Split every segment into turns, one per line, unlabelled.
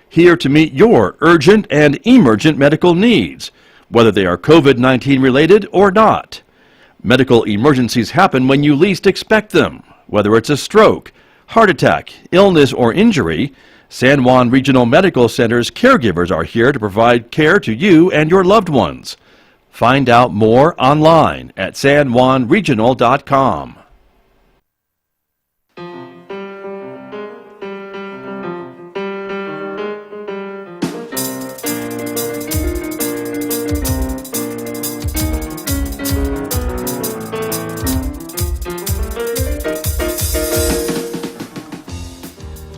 here to meet your urgent and emergent medical needs, whether they are COVID-19 related or not. Medical emergencies happen when you least expect them, whether it's a stroke, heart attack, illness, or injury. San Juan Regional Medical Center's caregivers are here to provide care to you and your loved ones. Find out more online at sanjuanregional.com.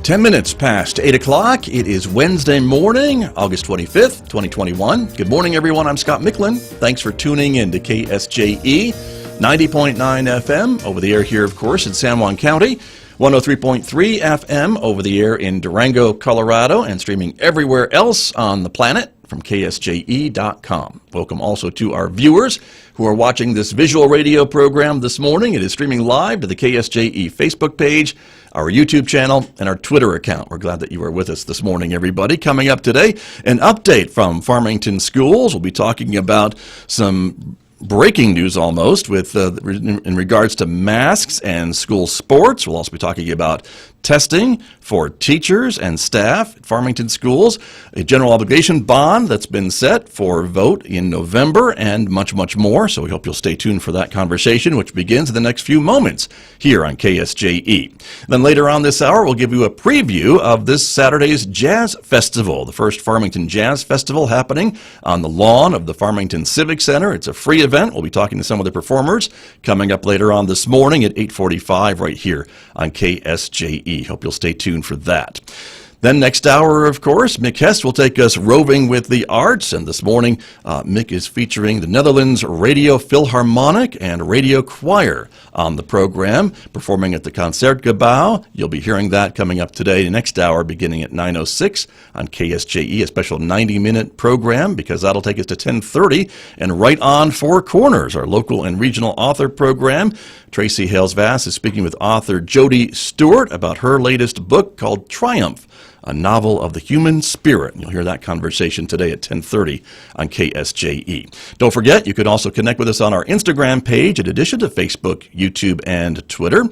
Ten minutes past 8 o'clock. It is Wednesday morning, August 25th, 2021. Good morning, everyone. I'm Scott Michlin. Thanks for tuning in to KSJE 90.9 FM over the air here, of course, in San Juan County. 103.3 FM over the air in Durango, Colorado, and streaming everywhere else on the planet from KSJE.com. Welcome also to our viewers who are watching this visual radio program this morning. It is streaming live to the KSJE Facebook page, our YouTube channel, and our Twitter account. We're glad that you are with us this morning, everybody. Coming up today, an update from Farmington Schools. We'll be talking about some breaking news almost with in regards to masks and school sports. We'll also be talking about testing for teachers and staff at Farmington Schools, a general obligation bond that's been set for vote in November, and much, much more. So we hope you'll stay tuned for that conversation, which begins in the next few moments here on KSJE. Then later on this hour, we'll give you a preview of this Saturday's Jazz Festival, the first Farmington Jazz Festival happening on the lawn of the Farmington Civic Center. It's a free event. We'll be talking to some of the performers coming up later on this morning at 8:45 right here on KSJE. Hope you'll stay tuned for that. Then next hour, of course, Mick Hess will take us roving with the arts. And this morning, Mick is featuring the Netherlands Radio Philharmonic and Radio Choir on the program, performing at the Concertgebouw. You'll be hearing that coming up today, next hour, beginning at 9:06 on KSJE, a special 90-minute program, because that'll take us to 10:30. And right on Four Corners, our local and regional author program. Tracy Hales-Vass is speaking with author Jody Stewart about her latest book called Triumph, a novel of the human spirit. And you'll hear that conversation today at 10:30 on KSJE. Don't forget, you can also connect with us on our Instagram page in addition to Facebook, YouTube, and Twitter.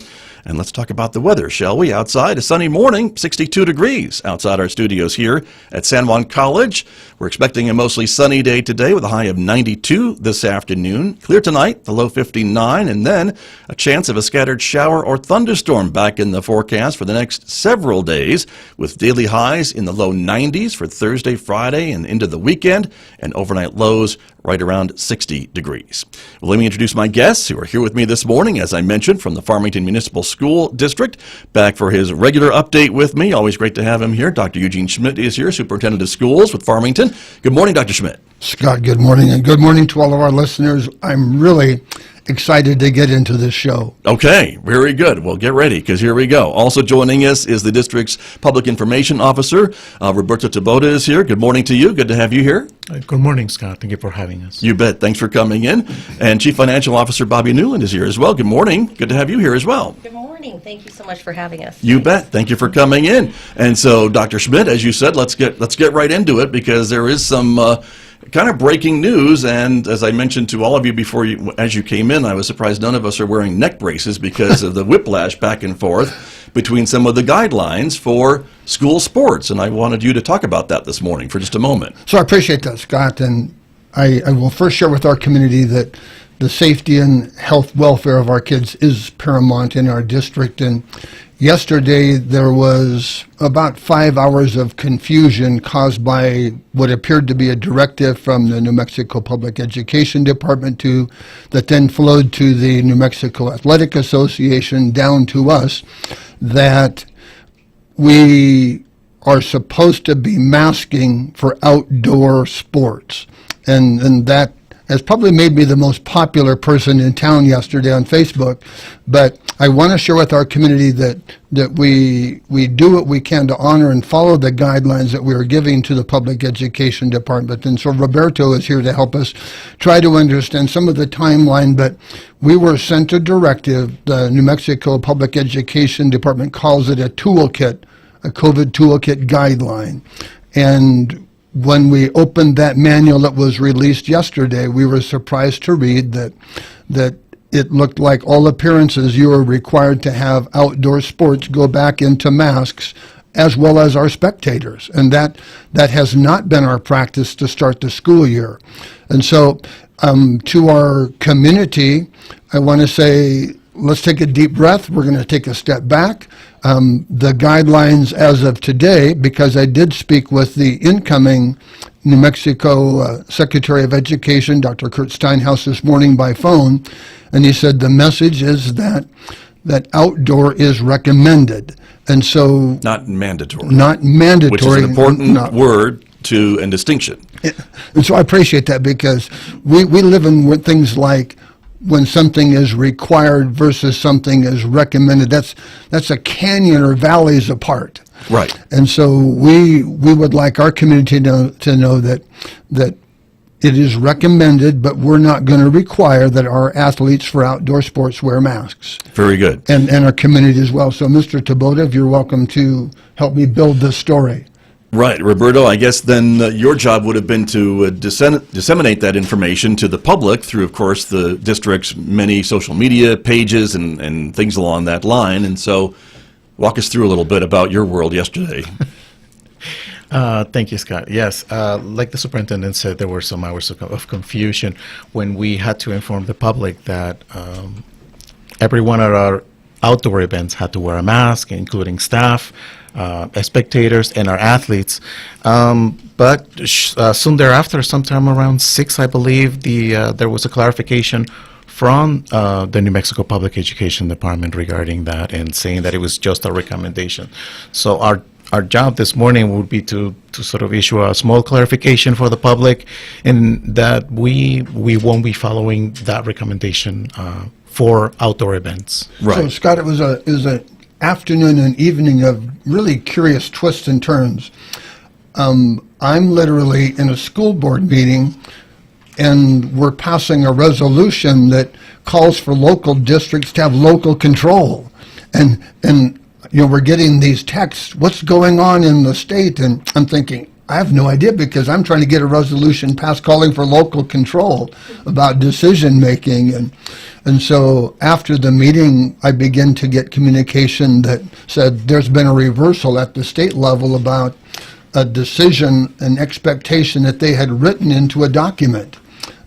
And let's talk about the weather, shall we? Outside, a sunny morning, 62 degrees outside our studios here at San Juan College. We're expecting a mostly sunny day today with a high of 92 this afternoon. Clear tonight, the low 59, and then a chance of a scattered shower or thunderstorm back in the forecast for the next several days, with daily highs in the low 90s for Thursday, Friday, and into the weekend, and overnight lows right around 60 degrees. Well, let me introduce my guests who are here with me this morning, as I mentioned, from the Farmington Municipal School District. Back for his regular update with me. Always great to have him here. Dr. Eugene Schmidt is here, Superintendent of Schools with Farmington. Good morning, Dr. Schmidt.
Scott, good morning, and good morning to all of our listeners. I'm really excited to get into this show.
Okay, very good. Well, get ready, because here we go. Also joining us is the district's Public Information Officer. Roberto Taboda is here. Good morning to you. Good to have you here.
Good morning, Scott. Thank you for having us.
You bet. Thanks for coming in. And Chief Financial Officer Bobby Newland is here as well. Good morning. Good to have you here as well.
Good morning. Thank you so much for having us.
You bet. Thank you for coming in. And so, Dr. Schmidt, as you said, let's get right into it, because there is some kind of breaking news. And as I mentioned to all of you as you came in, I was surprised none of us are wearing neck braces because of the whiplash back and forth between some of the guidelines for school sports. And I wanted you to talk about that this morning for just a moment.
So I appreciate that, Scott. And I will first share with our community that the safety and health welfare of our kids is paramount in our district. And yesterday there was about 5 hours of confusion caused by what appeared to be a directive from the New Mexico Public Education Department that then flowed to the New Mexico Athletic Association down to us, that we are supposed to be masking for outdoor sports. And that has probably made me the most popular person in town yesterday on Facebook. But I want to share with our community that we do what we can to honor and follow the guidelines that we are giving to the Public Education Department. And so Roberto is here to help us try to understand some of the timeline. But we were sent a directive. The New Mexico Public Education Department calls it a toolkit a COVID toolkit guideline. And when we opened that manual that was released yesterday, we were surprised to read that it looked like all appearances you are required to have outdoor sports go back into masks, as well as our spectators. And that has not been our practice to start the school year. And so to our community, I want to say, let's take a deep breath. We're going to take a step back. The guidelines as of today, because I did speak with the incoming New Mexico Secretary of Education, Dr. Kurt Steinhaus, this morning by phone, and he said the message is that outdoor is recommended. And so...
Not mandatory.
Not mandatory.
Which is an important word and distinction.
And so I appreciate that, because we live in things like when something is required versus something is recommended. That's a canyon or valleys apart.
Right.
And so we would like our community to know that it is recommended, but we're not going to require that our athletes for outdoor sports wear masks.
Very good.
And our community as well. So, Mr. Tabotev, you're welcome to help me build this story.
Right. Roberto, I guess then your job would have been to disseminate that information to the public through, of course, the district's many social media pages and things along that line. And so walk us through a little bit about your world yesterday.
Thank you, Scott. Yes, like the superintendent said, there were some hours of confusion when we had to inform the public that every one of our outdoor events had to wear a mask, including staff, spectators, and our athletes. But soon thereafter, sometime around 6, I believe, there was a clarification from the New Mexico Public Education Department regarding that, and saying that it was just a recommendation. So our job this morning would be to sort of issue a small clarification for the public, and that we won't be following that recommendation for outdoor events.
Right.
So, Scott, it was an afternoon and evening of really curious twists and turns. I'm literally in a school board meeting, and we're passing a resolution that calls for local districts to have local control. And we're getting these texts, what's going on in the state? And I'm thinking, I have no idea, because I'm trying to get a resolution passed calling for local control about decision making. And so after the meeting, I began to get communication that said there's been a reversal at the state level about a decision, an expectation that they had written into a document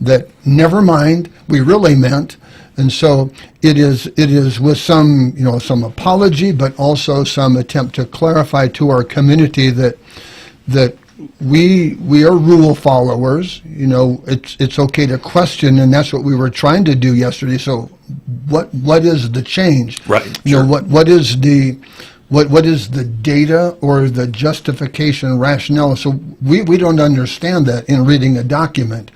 that, never mind, we really meant. And so it is with some apology, but also some attempt to clarify to our community that we are rule followers. It's okay to question, and that's what we were trying to do yesterday. So what is the change?
Right.
Sure. What is the data or the justification rationale? So we don't understand that in reading a document.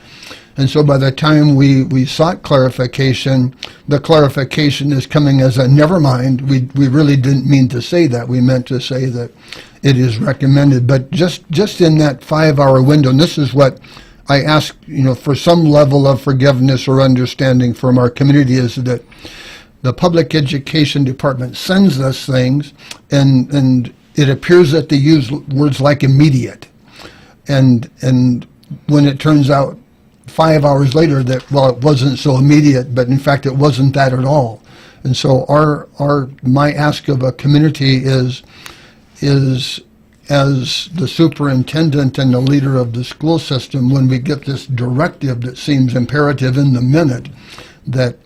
And so by the time we sought clarification, the clarification is coming as a never mind. We really didn't mean to say that. We meant to say that it is recommended. But just in that 5-hour window, and this is what I ask, for some level of forgiveness or understanding from our community, is that the public education department sends us things, and it appears that they use words like immediate. And when it turns out 5 hours later that, well, it wasn't so immediate, but in fact it wasn't that at all. And so my ask of a community is as the superintendent and the leader of the school system, when we get this directive that seems imperative in the minute, that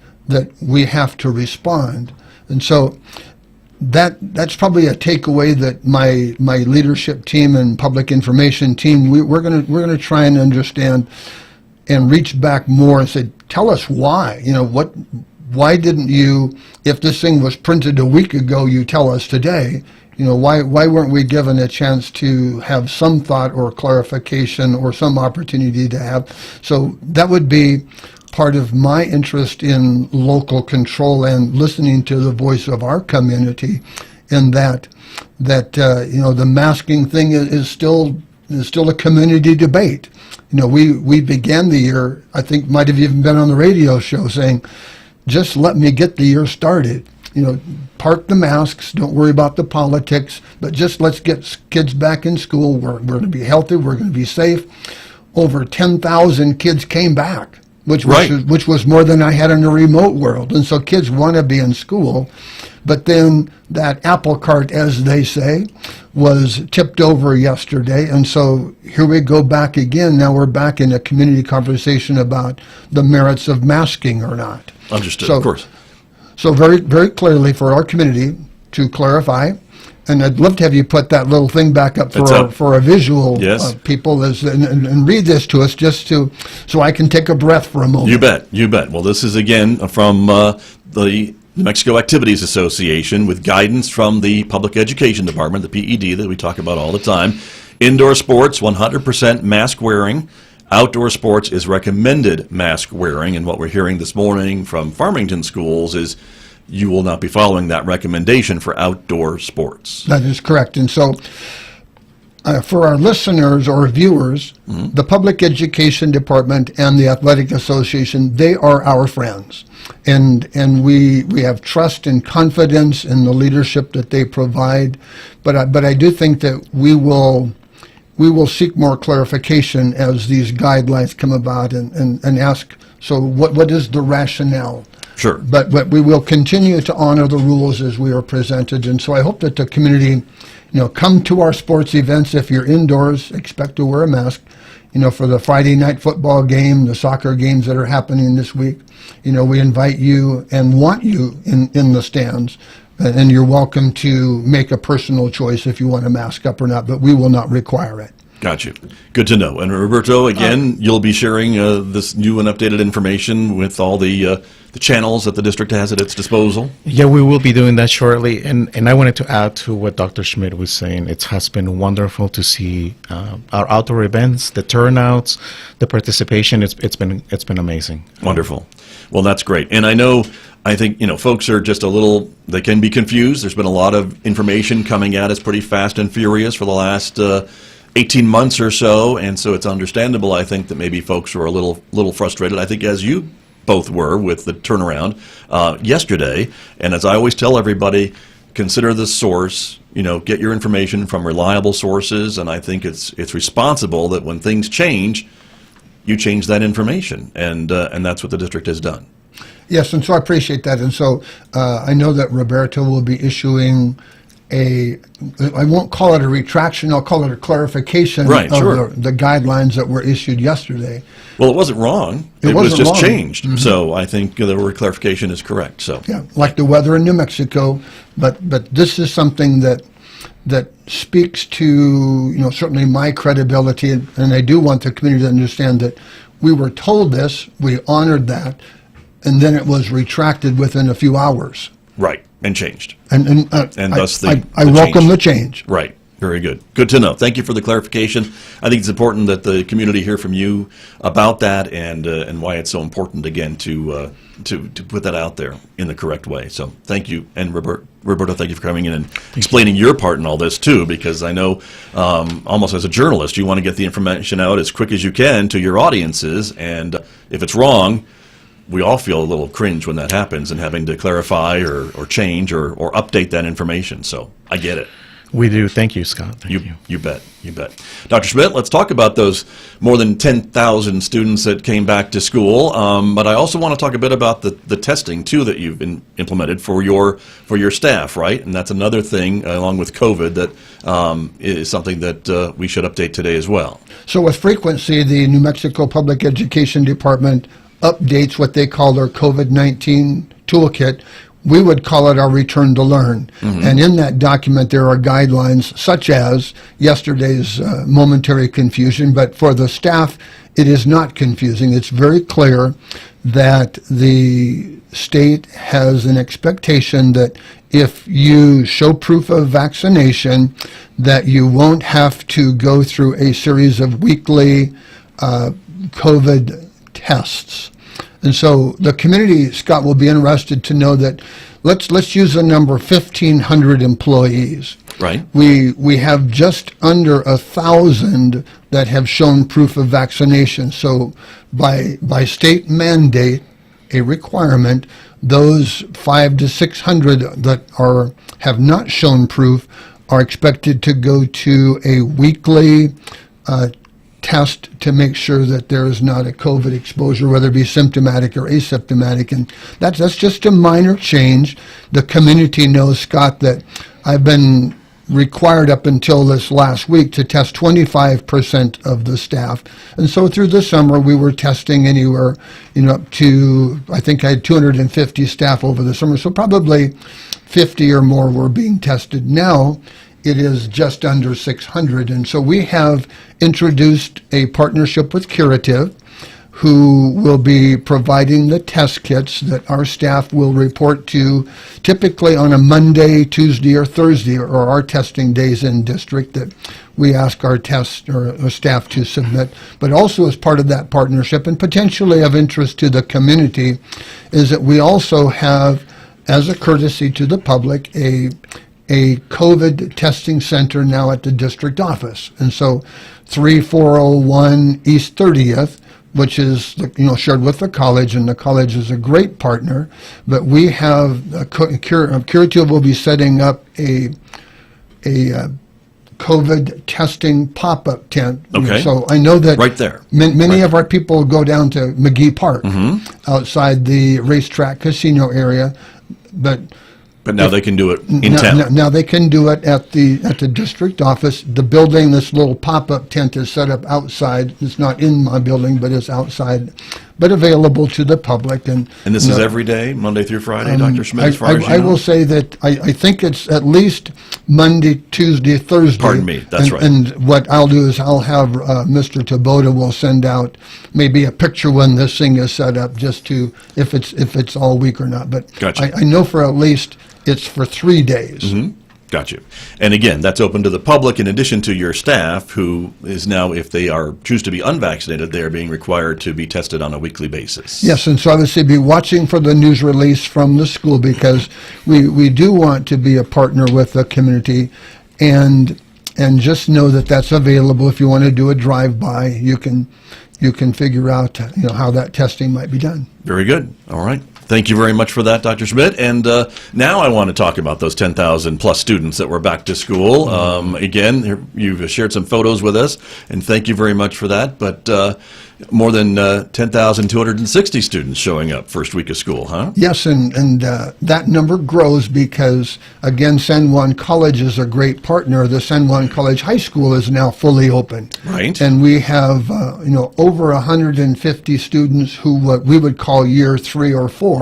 we have to respond. And so that's probably a takeaway that my leadership team and public information team, we're gonna try and understand and reach back more and say, tell us why. Why didn't you, if this thing was printed a week ago, you tell us today? Why weren't we given a chance to have some thought or clarification or some opportunity to have? So that would be part of my interest in local control and listening to the voice of our community, in that the masking thing is still a community debate. We began the year, I think might have even been on the radio show, saying, just let me get the year started. park the masks, don't worry about the politics, but just let's get kids back in school. We're going to be healthy, we're going to be safe. Over 10,000 kids came back, which was more than I had in a remote world. And so kids want to be in school. But then that apple cart, as they say, was tipped over yesterday. And so here we go back again. Now we're back in a community conversation about the merits of masking or not.
Understood,
So-
of course.
So very, very clearly for our community to clarify, and I'd love to have you put that little thing back up
It's up.
for a visual
Yes.
people and read this to us so I can take a breath for a moment.
You bet. Well, this is again from the New Mexico Activities Association with guidance from the Public Education Department, the PED that we talk about all the time. Indoor sports, 100% mask wearing. Outdoor sports is recommended mask wearing, and what we're hearing this morning from Farmington schools is you will not be following that recommendation for outdoor sports.
That is correct. And so for our listeners or viewers, the Public Education Department and the Athletic Association, they are our friends. And we have trust and confidence in the leadership that they provide. But I do think that we will seek more clarification as these guidelines come about and ask, so what is the rationale?
Sure.
But we will continue to honor the rules as we are presented. And so I hope that the community, come to our sports events. If you're indoors, expect to wear a mask. For the Friday night football game, the soccer games that are happening this week, we invite you and want you in the stands. And you're welcome to make a personal choice if you want to mask up or not, but we will not require it.
Got you. Good to know. And Roberto, again, you'll be sharing this new and updated information with all the channels that the district has at its disposal.
Yeah, we will be doing that shortly. And I wanted to add to what Dr. Schmidt was saying. It has been wonderful to see our outdoor events, the turnouts, the participation. It's been amazing.
Wonderful. Well, that's great. And I think, folks are just they can be confused. There's been a lot of information coming at us pretty fast and furious for the last 18 months or so, and so it's understandable, I think, that maybe folks were a little frustrated. I think as you both were with the turnaround yesterday, and as I always tell everybody, consider the source, get your information from reliable sources, and I think it's responsible that when things change, you change that information, and that's what the district has done.
Yes, and so I appreciate that. And so I know that Roberto will be issuing I won't call it a retraction, I'll call it a clarification of the guidelines that were issued yesterday.
Well, it wasn't wrong. It was just changed. Mm-hmm. So I think the word clarification is correct. So
yeah, like the weather in New Mexico, but this is something that speaks to certainly my credibility, and I do want the community to understand that we were told this, we honored that, and then it was retracted within a few hours.
Right, and changed.
And
thus
I welcome the change.
Right. Very good. Good to know. Thank you for the clarification. I think it's important that the community hear from you about that and why it's so important, again, to put that out there in the correct way. So thank you. And Roberto, thank you for coming in and explaining your part in all this, too, because I know almost as a journalist, you want to get the information out as quick as you can to your audiences. And if it's wrong, we all feel a little cringe when that happens and having to clarify or change or update that information. So I get it.
We do. Thank you, Scott. Thank you.
You bet. You bet. Dr. Schmidt, let's talk about those more than 10,000 students that came back to school. But I also want to talk a bit about the testing, too, that you've implemented for your staff, right? And that's another thing, along with COVID, that is something that we should update today as well.
So with frequency, the New Mexico Public Education Department updates what they call their COVID-19 toolkit. We would call it our return to learn. Mm-hmm. And in that document, there are guidelines such as yesterday's momentary confusion, but for the staff, it is not confusing. It's very clear that the state has an expectation that if you show proof of vaccination, that you won't have to go through a series of weekly COVID tests. And so the community, Scott, will be interested to know that let's use the number 1,500 employees.
Right.
We have just under 1,000 that have shown proof of vaccination. So by state mandate, a requirement. Those 500 to 600 that have not shown proof are expected to go to a weekly test to make sure that there is not a COVID exposure, whether it be symptomatic or asymptomatic. And that's just a minor change. The community knows, Scott, that I've been required up until this last week to test 25% of the staff. And so through the summer, we were testing anywhere, up to, I think I had 250 staff over the summer. So probably 50 or more were being tested. Now it is just under 600. And so we have introduced a partnership with Curative, who will be providing the test kits that our staff will report to typically on a Monday, Tuesday, or Thursday, or our testing days in district that we ask our staff to submit. But also as part of that partnership, and potentially of interest to the community, is that we also have, as a courtesy to the public, a COVID testing center now at the district office. And so 3401 East 30th, which is shared with the college, and the college is a great partner. But we have Curative will be setting up a COVID testing pop-up tent.
Okay.
So I know that
right there.
Many of our people go down to McGee Park outside the racetrack casino area, but
now they can do it in town.
Now they can do it at the district office. The building, this little pop-up tent is set up outside. It's not in my building, but it's outside, but available to the public. And
this is every day, Monday through Friday, Dr. Schmidt, as far as you know?
I will say that I think it's at least Monday, Tuesday, Thursday.
Pardon me, that's right.
And what I'll do is I'll have Mr. Taboda will send out maybe a picture when this thing is set up, just to, if it's all week or not. But
Gotcha.
I know for at least it's for 3 days.
Mm-hmm. Got you. And again, that's open to the public in addition to your staff, who is now, if they choose to be unvaccinated, they are being required to be tested on a weekly basis.
Yes, and so obviously be watching for the news release from the school, because we do want to be a partner with the community, and just know that that's available. If you want to do a drive-by, you can figure out how that testing might be done.
Very good. All right. Thank you very much for that, Dr. Schmidt. And now I want to talk about those 10,000 plus students that were back to school. Again, you've shared some photos with us, and thank you very much for that. But more than 10,260 students showing up first week of school, huh?
Yes, and that number grows because, again, San Juan College is a great partner. The San Juan College High School is now fully open.
Right.
And we have, over 150 students who what we would call year 3 or 4.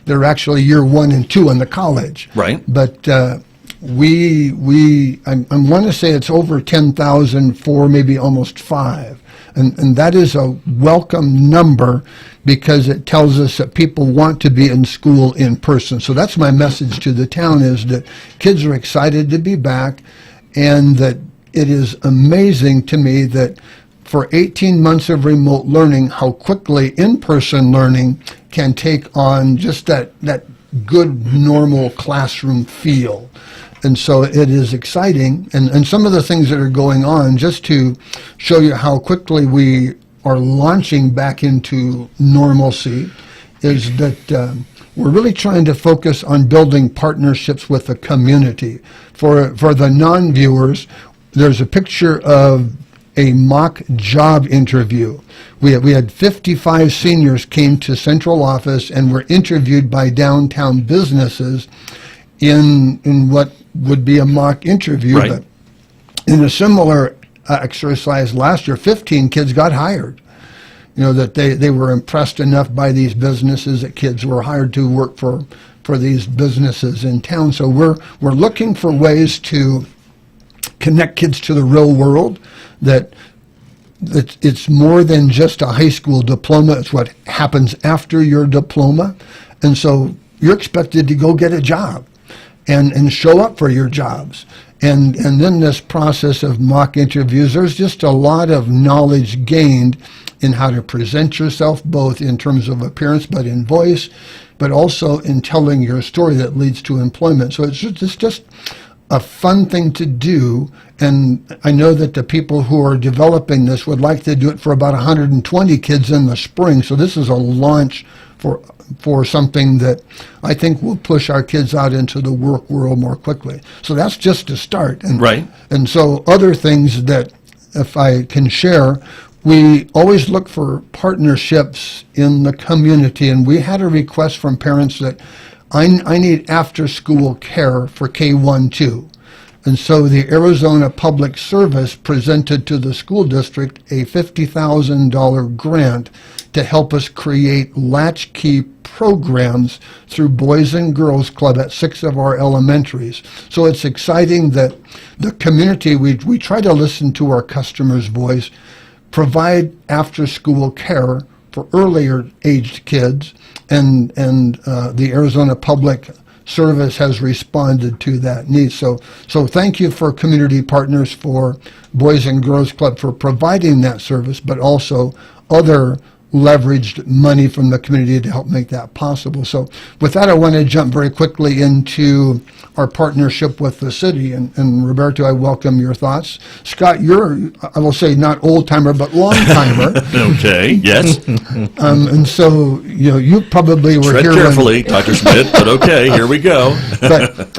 They're actually year 1 and 2 in the college.
Right.
But I want to say it's over 10,000 for maybe almost 5. And that is a welcome number, because it tells us that people want to be in school in person. So that's my message to the town, is that kids are excited to be back, and that it is amazing to me that for 18 months of remote learning, how quickly in-person learning can take on just that good, normal classroom feel. And so it is exciting. And some of the things that are going on, just to show you how quickly we are launching back into normalcy, is that we're really trying to focus on building partnerships with the community. For the non-viewers, there's a picture of a mock job interview. We had 55 seniors came to central office and were interviewed by downtown businesses in what would be a mock interview.
Right.
But in a similar exercise last year, 15 kids got hired. That they were impressed enough by these businesses that kids were hired to work for these businesses in town. So we're looking for ways to connect kids to the real world, that it's more than just a high school diploma. It's what happens after your diploma. And so you're expected to go get a job and show up for your jobs. And then this process of mock interviews, there's just a lot of knowledge gained in how to present yourself, both in terms of appearance, but in voice, but also in telling your story that leads to employment. So it's just a fun thing to do. And I know that the people who are developing this would like to do it for about 120 kids in the spring. So this is a launch for something that I think will push our kids out into the work world more quickly. So that's just a start. And,
Right.
And so other things that, if I can share, we always look for partnerships in the community, and we had a request from parents that I need after-school care for K-1-2. And so the Arizona Public Service presented to the school district a $50,000 grant to help us create latchkey programs through Boys and Girls Club at 6 of our elementaries. So it's exciting that the community, we try to listen to our customers' voice, provide after-school care for earlier aged kids, and the Arizona Public Service has responded to that need. So thank you for community partners, for Boys and Girls Club for providing that service, but also other leveraged money from the community to help make that possible. So with that, I want to jump very quickly into our partnership with the city. And Roberto, I welcome your thoughts. Scott, you're, I will say, not old-timer, but long-timer.
Okay, yes.
And so, you probably were
Tread
here
carefully, Dr. Schmidt, but okay, here we go.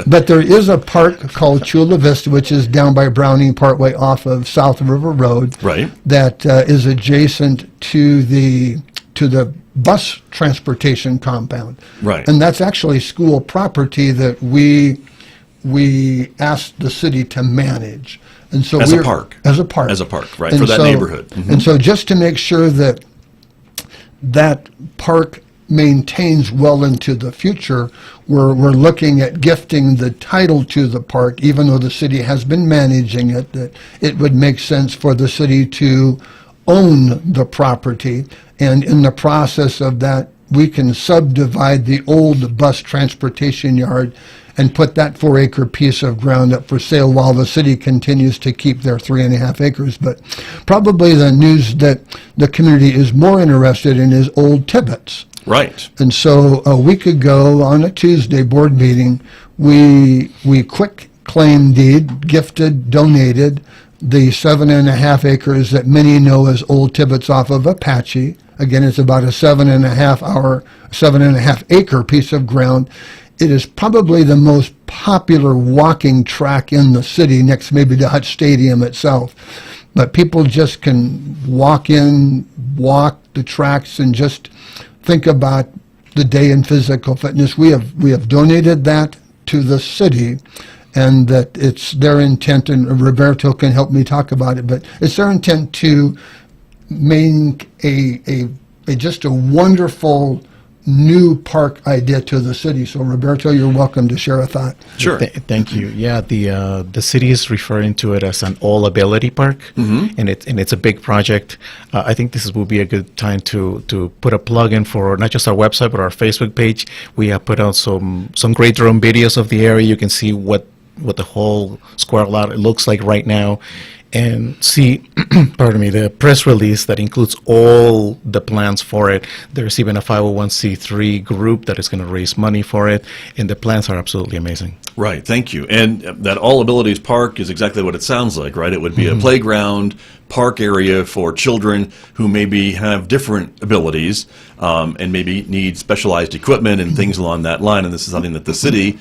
but there is a park called Chula Vista, which is down by Browning partway off of South River Road.
Right.
That is adjacent to the bus transportation compound.
Right.
And that's actually school property that we asked the city to manage. And so
As a park.
As a park.
As a park, right,
And
for that
so-
neighborhood. Mhm.
And so just to make sure that that park maintains well into the future, we're looking at gifting the title to the park, even though the city has been managing it, that it would make sense for the city to own the property. And in the process of that, we can subdivide the old bus transportation yard and put that 4-acre piece of ground up for sale while the city continues to keep their 3.5 acres. But probably the news that the community is more interested in is Old Tibbetts.
Right.
And so a week ago on a Tuesday board meeting, we quick claim deed, gifted, donated the 7.5 acres that many know as Old Tibbetts off of Apache. Again, it's about a 7.5 acre piece of ground. It is probably the most popular walking track in the city, next maybe to Hutch Stadium itself. But people just can walk the tracks, and just think about the day in physical fitness. We have donated that to the city, and that it's their intent, and Roberto can help me talk about it, but it's their intent to make just a wonderful new park idea to the city. So Roberto, you're welcome to share a thought.
Sure.
Thank you. Yeah, the city is referring to it as an all-ability park, and it's a big project. I think this will be a good time to put a plug in for not just our website but our Facebook page. We have put out some great drone videos of the area. You can see what the whole square lot looks like right now, and see, pardon me, the press release that includes all the plans for it. There's even a 501c3 group that is going to raise money for it, and the plans are absolutely amazing.
Right, thank you. And that All Abilities Park is exactly what it sounds like, right? It would be a playground, park area for children who maybe have different abilities and maybe need specialized equipment and things along that line. And this is something that the city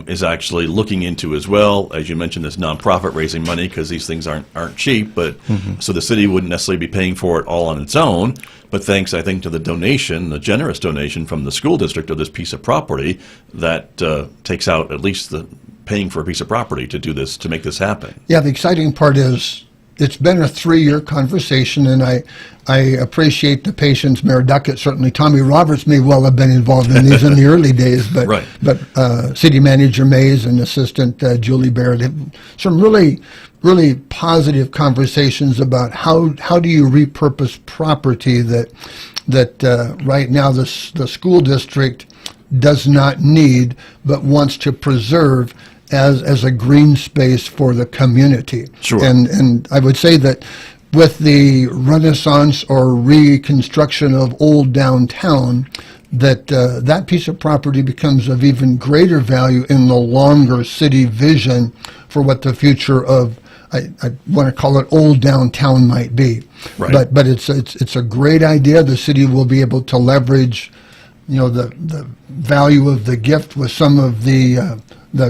is actually looking into as well. As you mentioned, this nonprofit raising money, because these things aren't cheap, but so the city wouldn't necessarily be paying for it all on its own. But thanks, I think, to the donation, the generous donation from the school district of this piece of property, that takes out at least the paying for a piece of property to do this, to make this happen.
Yeah, the exciting part is it's been a 3-year conversation, and I appreciate the patience. Mayor Duckett, certainly Tommy Roberts may well have been involved in these in the early days, but
Right.
but City Manager Mays and Assistant Julie Barrett had some really positive conversations about how do you repurpose property that right now the school district does not need but wants to preserve as a green space for the community.
Sure.
And I would say that with the renaissance or reconstruction of old downtown, that piece of property becomes of even greater value in the longer city vision for what the future of, I want to call it, old downtown might be.
Right.
But it's a great idea. The city will be able to leverage the value of the gift with some of the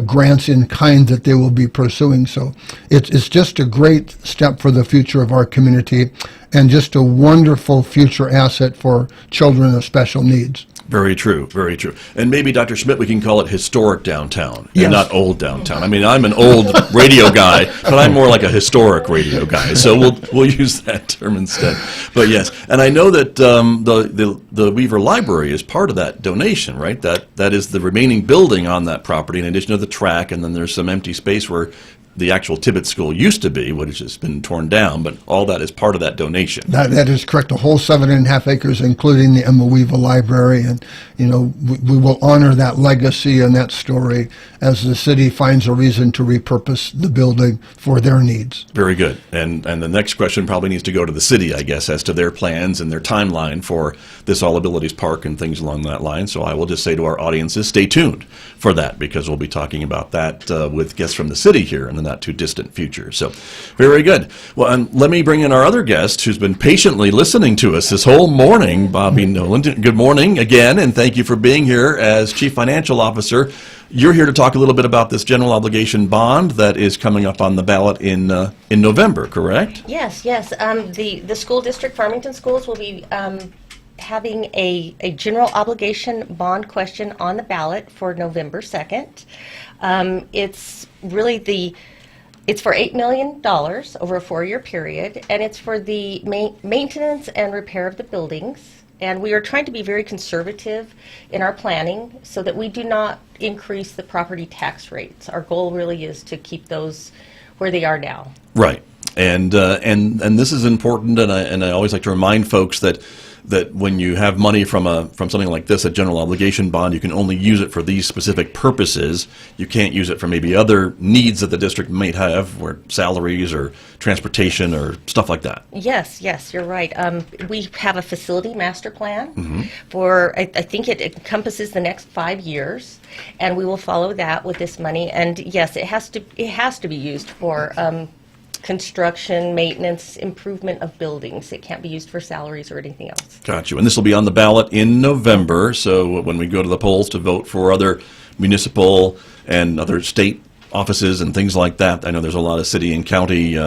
grants in kind that they will be pursuing. So it's just a great step for the future of our community and just a wonderful future asset for children of special needs.
Very true, very true. And maybe, Dr. Schmidt, we can call it historic downtown
Yes.
and not old downtown. I mean, I'm an old radio guy, but I'm more like a historic radio guy, so we'll use that term instead. But yes, and I know that the Weaver Library is part of that donation, right? That is the remaining building on that property in addition to the track, and then there's some empty space where the actual Tibbetts School used to be, which has been torn down, but all that is part of that donation.
That is correct. The whole 7.5 acres, including the Emma Weaver Library, and we will honor that legacy and that story as the city finds a reason to repurpose the building for their needs.
Very good. And the next question probably needs to go to the city, I guess, as to their plans and their timeline for this All Abilities Park and things along that line. So I will just say to our audiences, stay tuned for that, because we'll be talking about that with guests from the city here in the not too distant future. So very good. Well, and let me bring in our other guest who's been patiently listening to us this whole morning, Bobby Nolan. Good morning again, and thank you for being here as Chief Financial Officer. You're here to talk a little bit about this general obligation bond that is coming up on the ballot in November, correct?
Yes. The school district, Farmington Schools, will be having a general obligation bond question on the ballot for November 2nd. It's really it's for $8 million over a 4-year period, and it's for the maintenance and repair of the buildings. And we are trying to be very conservative in our planning so that we do not increase the property tax rates. Our goal really is to keep those where they are now.
Right. And this is important, and I always like to remind folks that when you have money from something like this, a general obligation bond, you can only use it for these specific purposes. You can't use it for maybe other needs that the district might have, where salaries or transportation or stuff like that.
Yes, you're right. We have a facility master plan for, I think it encompasses the next 5 years, and we will follow that with this money. And yes, it has to be used for construction, maintenance, improvement of buildings. It can't be used for salaries or anything else.
Got you. And this will be on the ballot in November, so when we go to the polls to vote for other municipal and other state offices and things like that, I know there's a lot of city and county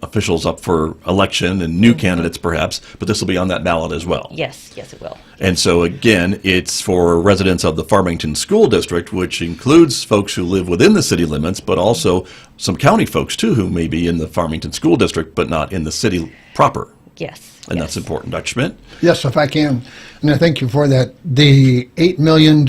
officials up for election and new candidates perhaps, but this will be on that ballot as well.
Yes, it will.
And so again, it's for residents of the Farmington School District, which includes folks who live within the city limits, but also some county folks too who may be in the Farmington School District but not in the city proper.
Yes.
And that's important. Dr. Schmidt?
Yes, if I can. And I thank you for that. The $8 million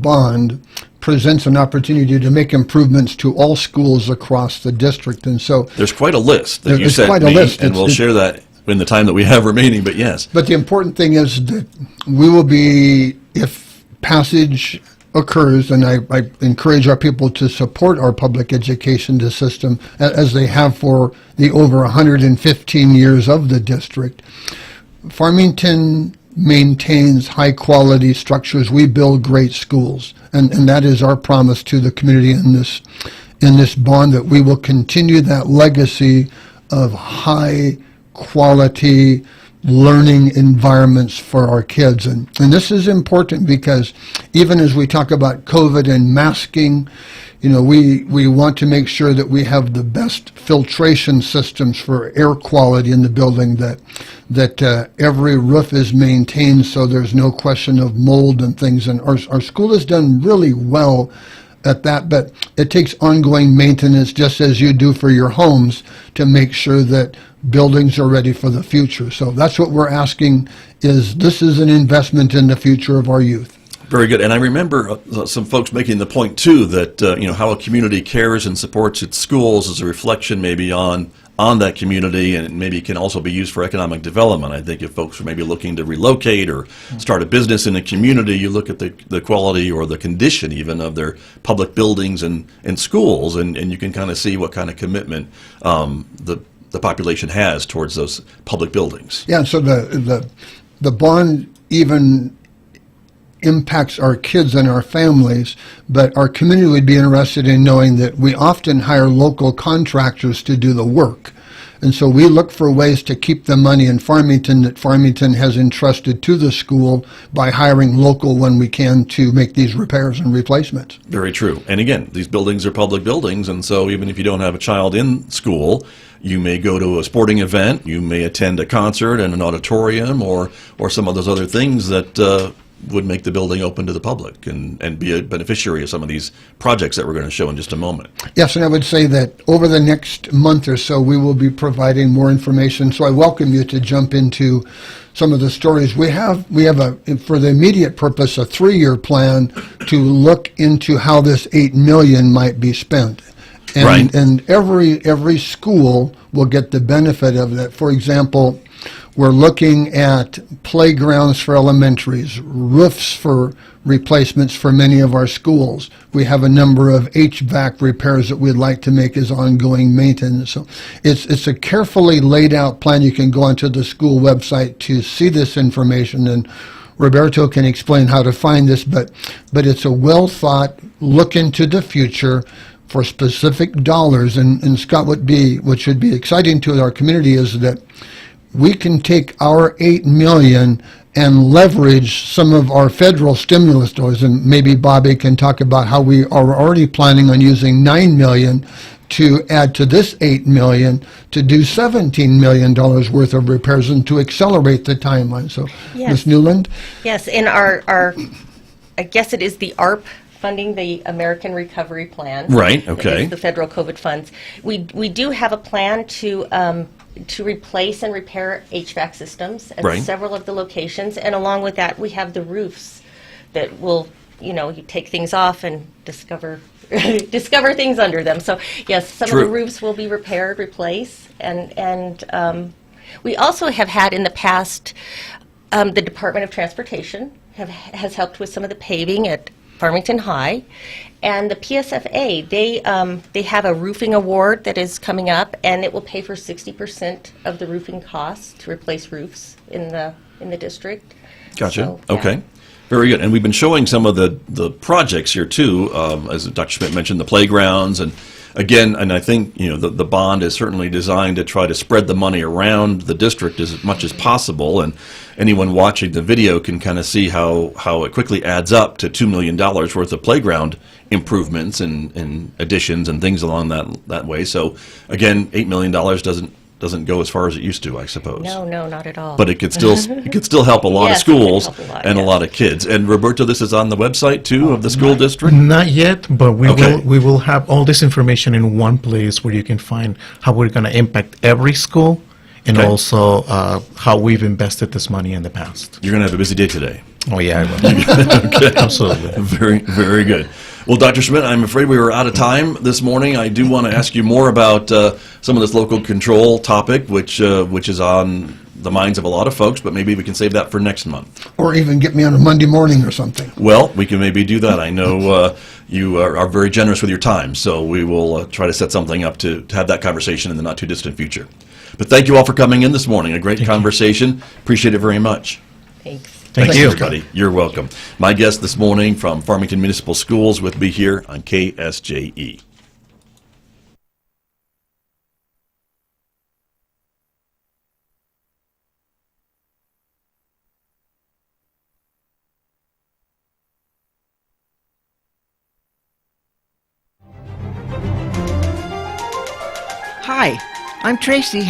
bond presents an opportunity to make improvements to all schools across the district. And so
there's quite a list that you
there's
sent
quite a
me,
list.
and we'll share that in the time that we have remaining, but yes.
But the important thing is that we will be, if passage occurs, and I encourage our people to support our public education system as they have for the over 115 years of the district. Farmington maintains high-quality structures. We build great schools, and that is our promise to the community in this bond, that we will continue that legacy of high-quality learning environments for our kids. And this is important because even as we talk about COVID and masking, we want to make sure that we have the best filtration systems for air quality in the building, that every roof is maintained so there's no question of mold and things. And our school has done really well at that, but it takes ongoing maintenance, just as you do for your homes, to make sure that buildings are ready for the future. So that's what we're asking, this is an investment in the future of our youth.
Very good. And I remember some folks making the point, too, that how a community cares and supports its schools is a reflection maybe on that community, and maybe can also be used for economic development. I think if folks are maybe looking to relocate or start a business in a community, you look at the quality or the condition even of their public buildings and schools, and you can kind of see what kind of commitment the population has towards those public buildings.
Yeah, so the bond even impacts our kids and our families, but our community would be interested in knowing that we often hire local contractors to do the work. And so we look for ways to keep the money in Farmington that Farmington has entrusted to the school by hiring local when we can to make these repairs and replacements.
Very true. And again, these buildings are public buildings, and so even if you don't have a child in school, you may go to a sporting event, you may attend a concert in an auditorium, or some of those other things that would make the building open to the public and be a beneficiary of some of these projects that we're going to show in just a moment.
Yes, and I would say that over the next month or so, we will be providing more information. So I welcome you to jump into some of the stories. We have for the immediate purpose, a 3-year plan to look into how this $8 million might be spent. And,
Right.
and every school will get the benefit of that. For example, we're looking at playgrounds for elementaries, roofs for replacements for many of our schools. We have a number of HVAC repairs that we'd like to make as ongoing maintenance. So it's a carefully laid out plan. You can go onto the school website to see this information, and Roberto can explain how to find this, but it's a well thought look into the future for specific dollars. And Scott, what should be exciting to our community is that we can take our $8 million and leverage some of our federal stimulus dollars, and maybe Bobby can talk about how we are already planning on using $9 million to add to this $8 million to do $17 million worth of repairs and to accelerate the timeline. So,
Yes.
Ms. Newland?
Yes, in our I guess it is the ARP funding, the American Recovery Plan.
Right,
That
okay.
is the federal COVID funds. We do have a plan to replace and repair HVAC systems at
Right.
several of the locations, and along with that, we have the roofs that will, you take things off and discover things under them. So yes, some
True.
of the roofs will be repaired, replaced, and we also have had in the past the Department of Transportation has helped with some of the paving at Farmington High, and the PSFA, they have a roofing award that is coming up, and it will pay for 60% of the roofing costs to replace roofs in the district.
Gotcha.
So, yeah.
Okay. Very good. And we've been showing some of the projects here too, as Dr. Schmidt mentioned, the playgrounds, and again, and I think the bond is certainly designed to try to spread the money around the district as much as possible, and anyone watching the video can kind of see how it quickly adds up to $2 million worth of playground improvements and additions and things along that way. So again, $8 million doesn't go as far as it used to, I suppose.
No, not at all.
But it could still help a lot of
Yes, it could
schools
help a lot,
and a
yes.
lot of kids. And Roberto, this is on the website too of the school district.
Not yet, but
Okay.
we will have all this information in one place where you can find how we're going to impact every school, and
Okay.
also how we've invested this money in the past.
You're going to have a busy day today.
Oh yeah, I will. Absolutely.
Very, very good. Well, Dr. Schmidt, I'm afraid we were out of time this morning. I do want to ask you more about some of this local control topic, which is on the minds of a lot of folks, but maybe we can save that for next month.
Or even get me on a Monday morning or something.
Well, we can maybe do that. I know you are very generous with your time, so we will try to set something up to have that conversation in the not-too-distant future. But thank you all for coming in this morning. A great conversation. Appreciate it very much.
Thanks.
Thank
Thanks,
you.
everybody. You're welcome. My guest this morning from Farmington Municipal Schools with me here on KSJE.
Hi, I'm Tracy